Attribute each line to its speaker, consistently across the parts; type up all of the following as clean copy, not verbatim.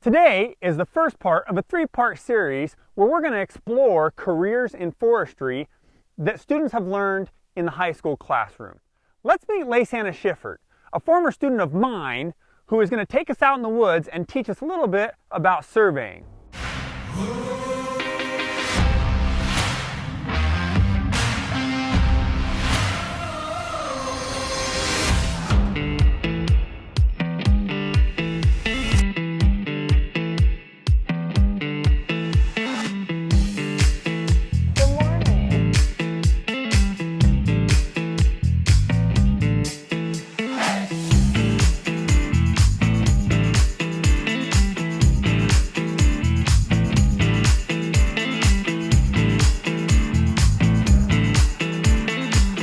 Speaker 1: Today is the first part of a three-part series where we're going to explore careers in forestry that students have learned in the high school classroom. Let's meet Lysana Schiffert, a former student of mine who is going to take us out in the woods and teach us a little bit about surveying.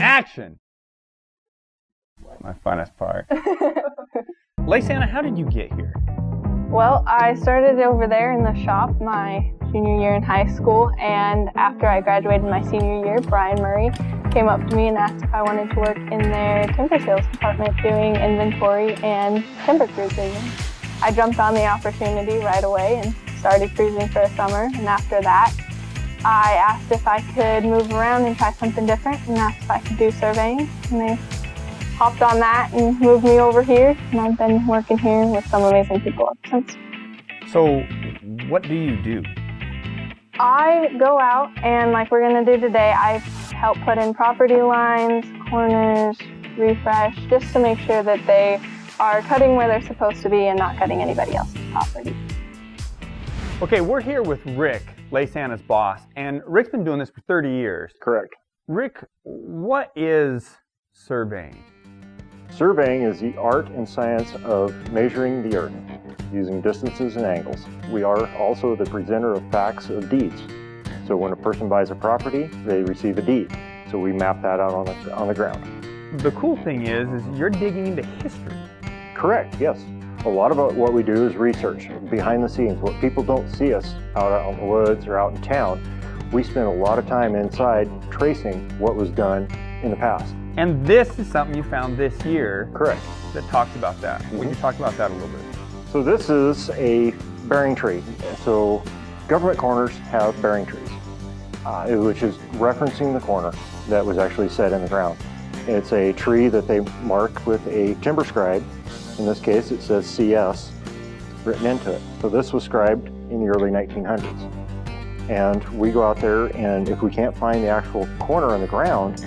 Speaker 1: Action! My funnest part. Lysana, how did you get here?
Speaker 2: Well, I started over there in the shop my junior year in high school, and after I graduated my senior year, Brian Murray came up to me and asked if I wanted to work in their timber sales department doing inventory and timber cruising. I jumped on the opportunity right away and started cruising for a summer, and after that I asked if I could move around and try something different, and asked if I could do surveying, and they hopped on that and moved me over here, and I've been working here with some amazing people ever since.
Speaker 1: So, what do you do?
Speaker 2: I go out and, like we're going to do today, I help put in property lines, corners, refresh, just to make sure that they are cutting where they're supposed to be and not cutting anybody else's property.
Speaker 1: Okay, we're here with Rick, Lysana's boss, and Rick's been doing this for 30 years.
Speaker 3: Correct.
Speaker 1: Rick, what is surveying?
Speaker 3: Surveying is the art and science of measuring the earth using distances and angles. We are also the presenter of facts of deeds. So when a person buys a property, they receive a deed. So we map that out on the ground.
Speaker 1: The cool thing is you're digging into history.
Speaker 3: Correct, yes. A lot of what we do is research, behind the scenes. What people don't see us out in the woods or out in town, we spend a lot of time inside tracing what was done in the past.
Speaker 1: And this is something you found this year.
Speaker 3: Correct.
Speaker 1: That talks about that. Would you talk about that a little bit?
Speaker 3: So this is a bearing tree. So government corners have bearing trees, which is referencing the corner that was actually set in the ground. It's a tree that they mark with a timber scribe. In this case, it says CS written into it. So this was scribed in the early 1900s. And we go out there, and if we can't find the actual corner on the ground,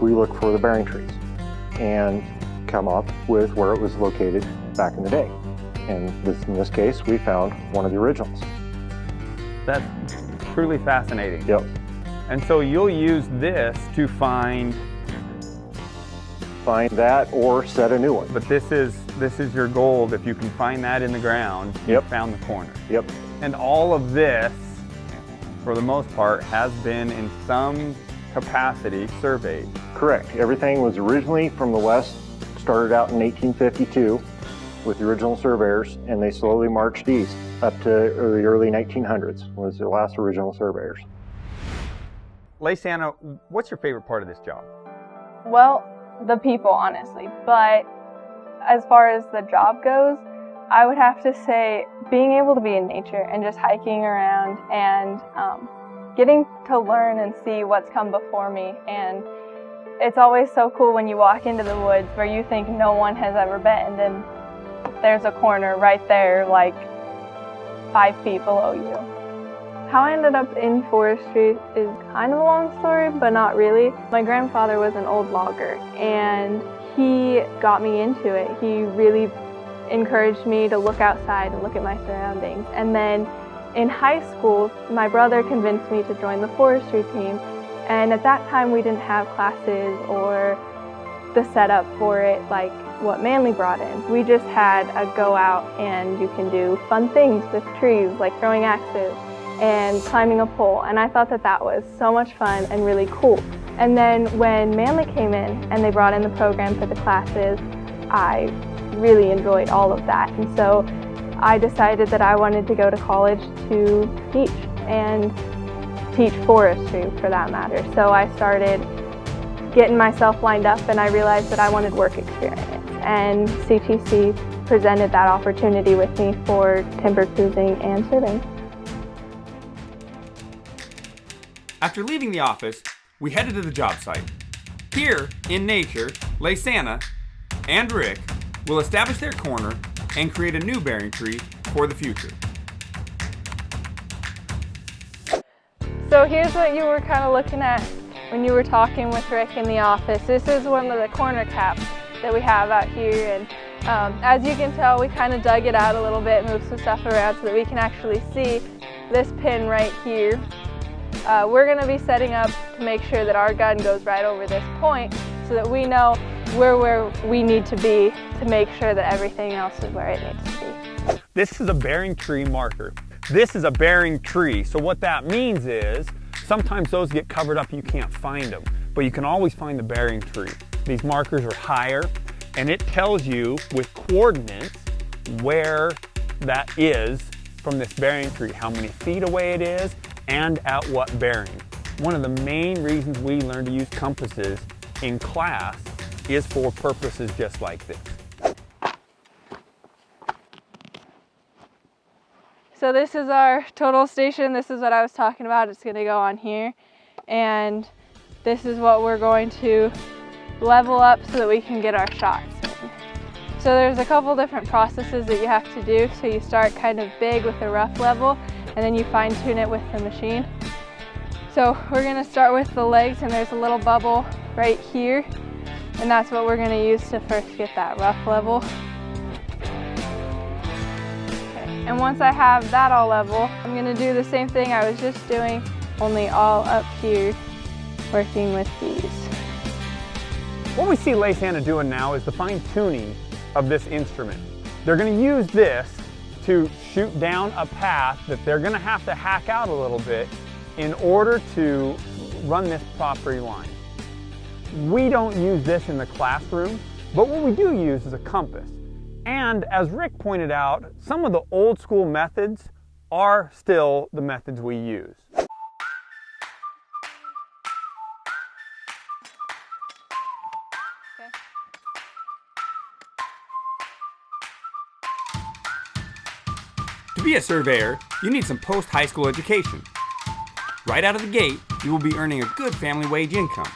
Speaker 3: we look for the bearing trees and come up with where it was located back in the day. And in this case, we found one of the originals.
Speaker 1: That's truly fascinating.
Speaker 3: Yep.
Speaker 1: And so you'll use this to find
Speaker 3: that or set a new one.
Speaker 1: But this is your goal. If you can find that in the ground, you found the corner.
Speaker 3: Yep.
Speaker 1: And all of this, for the most part, has been in some capacity surveyed.
Speaker 3: Correct. Everything was originally from the west, started out in 1852 with the original surveyors, and they slowly marched east up to the early 1900s was the last original surveyors.
Speaker 1: Lysana, what's your favorite part of this job?
Speaker 2: Well, the people, honestly, but as far as the job goes, I would have to say being able to be in nature and just hiking around and getting to learn and see what's come before me. And it's always so cool when you walk into the woods where you think no one has ever been, and there's a corner right there like 5 feet below you. How I ended up in forestry is kind of a long story, but not really. My grandfather was an old logger, and he got me into it. He really encouraged me to look outside and look at my surroundings. And then in high school, my brother convinced me to join the forestry team, and at that time we didn't have classes or the setup for it like what Manley brought in. We just had a go out and you can do fun things with trees like throwing axes and climbing a pole, and I thought that was so much fun and really cool. And then when Manley came in and they brought in the program for the classes, I really enjoyed all of that, and so I decided that I wanted to go to college to teach, and teach forestry for that matter. So I started getting myself lined up, and I realized that I wanted work experience, and CTC presented that opportunity with me for timber cruising and serving.
Speaker 1: After leaving the office, we headed to the job site. Here, in nature, Lysana and Rick will establish their corner and create a new bearing tree for the future.
Speaker 2: So here's what you were kind of looking at when you were talking with Rick in the office. This is one of the corner caps that we have out here, and as you can tell, we kind of dug it out a little bit, moved some stuff around so that we can actually see this pin right here. We're going to be setting up to make sure that our gun goes right over this point so that we know where we need to be to make sure that everything else is where it needs to be.
Speaker 1: This is a bearing tree marker. This is a bearing tree, so what that means is sometimes those get covered up, you can't find them, but you can always find the bearing tree. These markers are higher, and it tells you with coordinates where that is from this bearing tree, how many feet away it is, and at what bearing. One of the main reasons we learn to use compasses in class is for purposes just like this.
Speaker 2: So this is our total station. This is what I was talking about. It's going to go on here, and this is what we're going to level up so that we can get our shots in. So there's a couple different processes that you have to do. So you start kind of big with a rough level, and then you fine tune it with the machine. So we're going to start with the legs, and there's a little bubble right here, and that's what we're going to use to first get that rough level. And once I have that all level, I'm going to do the same thing I was just doing, only all up here, working with these.
Speaker 1: What we see Lysana doing now is the fine-tuning of this instrument. They're going to use this to shoot down a path that they're going to have to hack out a little bit in order to run this property line. We don't use this in the classroom, but what we do use is a compass. And as Rick pointed out, some of the old school methods are still the methods we use. To be a surveyor, you need some post-high school education. Right out of the gate, you will be earning a good family wage income.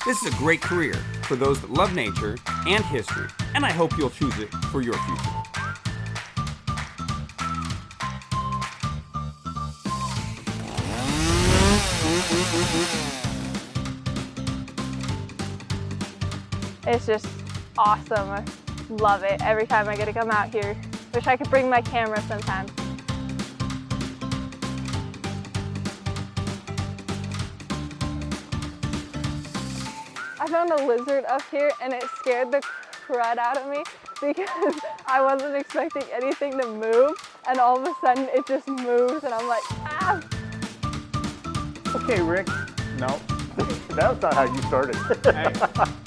Speaker 1: This is a great career for those that love nature and history, and I hope you'll choose it for your future.
Speaker 2: It's just awesome. I love it every time I get to come out here. Wish I could bring my camera sometime. I found a lizard up here, and it scared the crud out of me because I wasn't expecting anything to move, and all of a sudden it just moves, and I'm like, ah!
Speaker 3: Okay, Rick. No, that's not how you started.
Speaker 1: Hey.